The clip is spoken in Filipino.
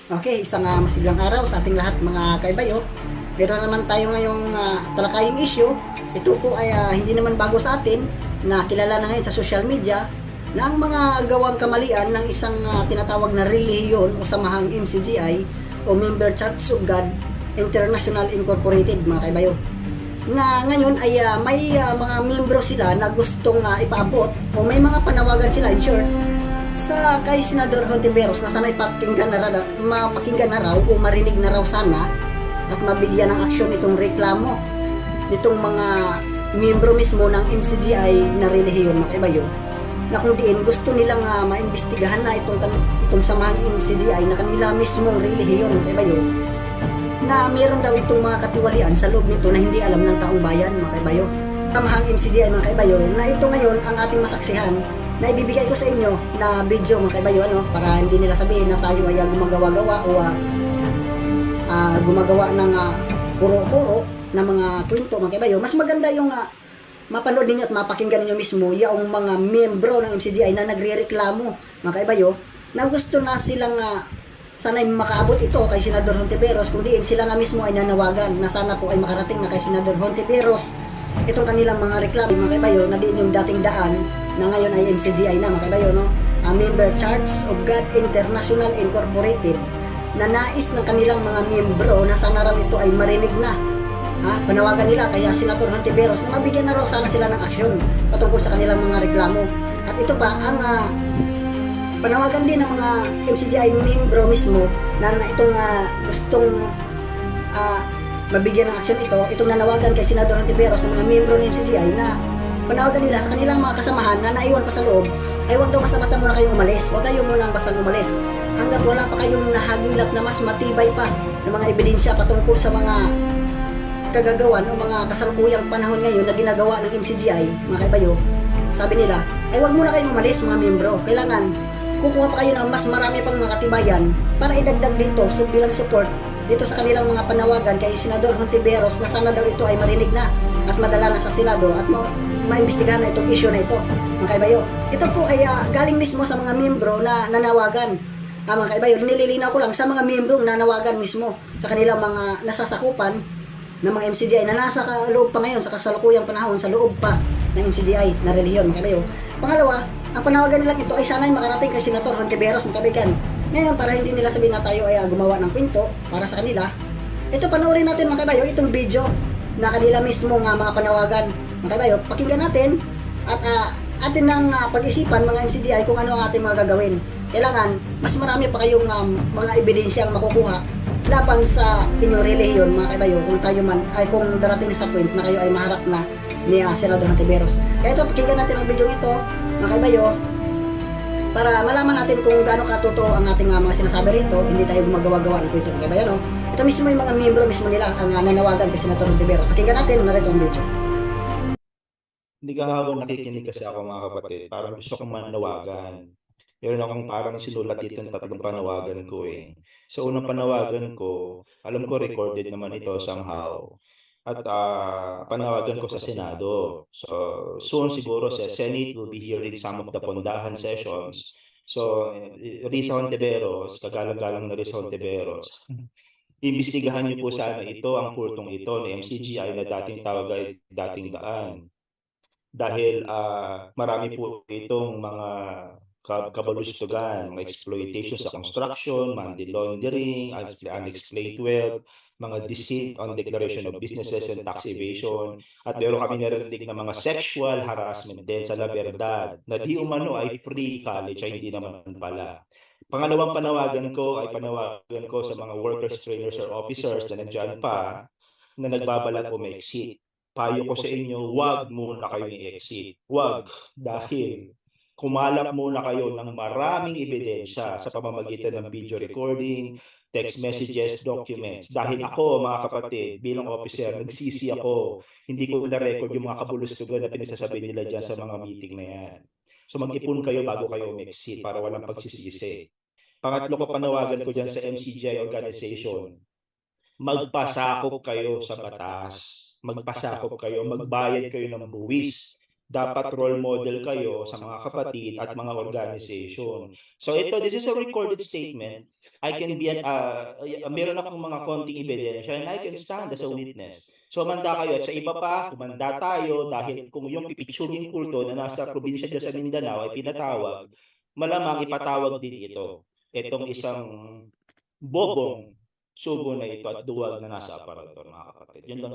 Okay, isang masiglang araw sa ating lahat mga kaibayo. Meron naman tayo ngayong talakaying issue. Ito po ay hindi naman bago sa atin na kilala na ngayon sa social media na ang mga gawang kamalian ng isang tinatawag na relihiyon o samahang MCGI o Member Church of God International Incorporated mga kaibayo. Na ngayon ay may mga membro sila na gustong ipaabot o may mga panawagan sila in short sa kay Senador Hontiveros na sana'y mapakinggan na raw o marinig na raw sana at mabigyan ng aksyon itong reklamo nitong mga miyembro mismo ng MCGI na relihiyon mga kaibayo na kung diin gusto nilang maimbestigahan na itong samahang MCGI na kanila mismong relihiyon mga kaibayo na mayroon daw itong mga katiwalian sa loob nito na hindi alam ng taong bayan mga kaibayo. Samahang MCGI mga kaibayo na ito ngayon ang ating masaksihan na ibibigay ko sa inyo na video mga kaibayo para hindi nila sabihin na tayo ay gumagawa-gawa o gumagawa ng kuro-kuro na mga kwento mga kaibayo. Mas maganda yung mapanood ninyo at mapakinggan ninyo mismo yung mga miyembro ng MCGI na nagrereklamo mga kaibayo na gusto na silang sana'y makaabot ito kay Senador Hontiveros kung diin sila nga mismo ay nanawagan na sana po ay makarating na kay Senador Hontiveros itong kanilang mga reklamo mga kaibayo na diin yung dating daan na ngayon ay MCGI na mga kaibayo Member Church of God International Incorporated na nais ng kanilang mga miyembro na sana raw ito ay marinig na panawagan nila kaya Senator Hontiveros na mabigyan na raw sana sila ng aksyon patungkol sa kanilang mga reklamo at ito pa ang panawagan din ng mga MCGI miyembro mismo na itong gustong mabigyan ng aksyon itong nanawagan kay Senador Hontiveros ng mga miyembro ng MCGI na panawagan nila sa kanilang mga kasamahan na naiwan pa sa loob ay huwag daw basta-basta muna kayong umalis. Huwag kayo muna basta umalis hanggat wala pa kayong nahagilap na mas matibay pa ng mga ebidensya patungkol sa mga kagagawan o mga kasalukuyang panahon ngayon na ginagawa ng MCGI mga kaibayo. Sabi nila ay huwag muna kayong umalis mga miyembro. Kailangan kukuha pa kayo ng mas marami pang mga katibayan para idagdag dito bilang support dito sa kanilang mga panawagan kay Senador Hontiveros na sana daw ito ay marinig na at madala na sa Senado at maimbestigahan na itong issue na ito mga kaibayo. Ito po ay galing mismo sa mga miyembro na nanawagan mga kaibayo. Nililinaw ko lang sa mga miyembro nanawagan mismo sa kanilang mga nasasakupan ng mga MCGI na nasa loob pa ngayon sa kasalukuyang panahon sa loob pa ng MCGI na relihiyon mga kaibayo. Pangalawa, ang panawagan nilang ito ay sana'y makarating kay Senator Hontiveros mga kaibigan. Ngayon para hindi nila sabihin na tayo ay gumawa ng kwento para sa kanila, ito panoorin natin mga kaibayo itong video na kanila mismo mga panawagan mga kaibayo. Pakinggan natin at atin ng pag-isipan mga MCGI kung ano ang ating mga gagawin. Kailangan mas marami pa kayong mga ebidensyang makukuha laban sa inyong relihiyon mga kaibayo kung tayo man ay kung darating sa point na kayo ay maharap na ni Senador Hontiveros. Kaya ito pakinggan natin ang video ito mga kaibayo para malaman natin kung gaano katotoo ang ating mga sinasabi rito. Hindi tayo gumagawa-gawa ng kwento mga kaibayo Ito mismo yung mga miyembro mismo nila ang nanawagan kay Senator Hontiveros. Pakinggan natin narito ang video. Hindi ka habang nakikinig kasi ako mga kapatid, parang gusto kong manawagan. Meron akong parang sinulat dito ng tatlong panawagan ko eh. Sa unang panawagan ko, alam ko recorded naman ito somehow. At panawagan ko sa Senado. So soon siguro sa Senate will be hearing some of the pondahan sessions. So Risa Hontiveros, kagalang-galang na Risa Hontiveros, imbestigahan niyo po sana ito, ang kultong ito ng MCGI na dating tawag ay dating daan. Dahil marami po itong mga kabalustugan, mga exploitation sa construction, money laundering, unexplained wealth, mga deceit on declaration of businesses and tax evasion. At meron kami narinig na mga sexual harassment din sa La Verdad na di umano ay free college, ay hindi naman pala. Pangalawang panawagan ko ay panawagan ko sa mga workers, trainers, or officers na nandyan pa na nagbabalat umexit. Payo ko sa inyo, wag muna kayo i-exit. Wag. Dahil kumalap muna kayo ng maraming ebidensya sa pamamagitan ng video recording, text messages, documents. Dahil ako, mga kapatid, bilang officer, nagsisi ako. Hindi ko na-record yung mga kabulustugan na pinagsasabi nila dyan sa mga meeting na yan. So mag-ipon kayo bago kayo umexit para walang pagsisisi. Pangatlo ko panawagan ko dyan sa MCGI organization, magpasakop kayo sa batas. Magpasakop kayo, magbayad kayo ng buwis dapat role model kayo sa mga kapatid at mga organization. So ito, this is a recorded statement. I can be meron akong mga konting ebidensya and I can stand as a witness. So manda kayo at sa iba pa, kumanda tayo dahil kung yung pipitsuging kulto na nasa probinsya dyan sa Mindanao ay pinatawag, malamang ipatawag din ito. Itong isang bobong subo na ito at duwag na nasa aparador, mga kapatid. Yun lang